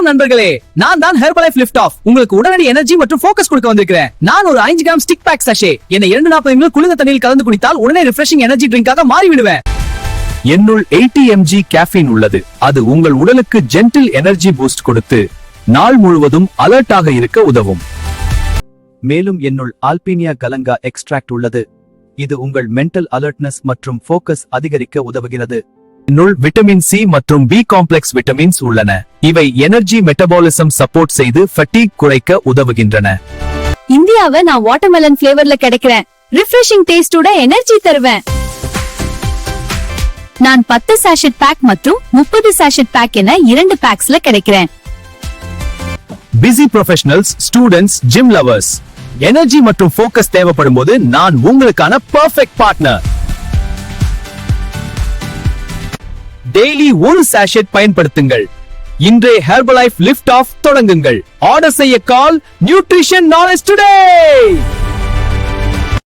வணக்கம் நண்பர்களே, நான் தான் ஹெர்பலைஃப் லிஃப்ட் ஆஃப் உங்களுக்கு உடனடி எனர்ஜி மற்றும் ஃபோக்கஸ் கொடுக்க வந்திருக்கிறேன். நான் ஒரு 5 கிராம் ஸ்டிக் பேக் சஷே என்னை 240 ml குளிர்ந்த தண்ணீரில் கலந்து குடித்தால் உடனே ரிஃப்ரெஷிங் எனர்ஜி ட்ரிங்காக மாறி விடுவேன். என்னுள் 80 mg கேஃபீன் உள்ளது. அது உங்கள் உடலுக்கு ஜென்டில் எனர்ஜி பூஸ்ட் கொடுத்து நாள் முழுவதும் அலர்ட்டாக இருக்க உதவும். மேலும் என்னுள் ஆல்பீனியா கலங்கா எக்ஸ்ட்ராக்ட் உள்ளது. இது உங்கள் மென்டல் அலர்ட்னஸ் மற்றும் ஃபோக்கஸ் அதிகரிக்க உதவுகிறது. என்னுள் விட்டமின் சி மற்றும் பி காம்ப்ளெக்ஸ் விட்டமின்ஸ் உள்ளன. இவை எனர்ஜி மெட்டபாலிசம் சப்போர்ட் செய்து ஃபட்டிக் குறைக்க உதவுகின்றன. இந்தியாவை நான் வாட்டர்மெலன் ஃபிளேவர்ல கிடைக்கிறேன். ரிஃப்ரெஷிங் டேஸ்டோட எனர்ஜி தருவேன். நான் 10 சாஷெட் பேக் மற்றும் 30 சாஷெட் பேக் என 2 பேக்ஸ்ல கிடைக்கிறேன். Busy professionals, students, gym lovers, energy மற்றும் ஃபோக்கஸ் தேவைப்படும் போது நான் உங்களுக்கான பெர்ஃபெக்ட் பார்ட்னர். டெய்லி ஒரு சாஷெட் பயன்படுத்துங்கள். இன்றே ஹெர்பலைஃப் லிஃப்ட் ஆஃப் தொடங்குங்கள். ஆர்டர் செய்ய கால் நியூட்ரிஷன் நாலேஜ் டுடே.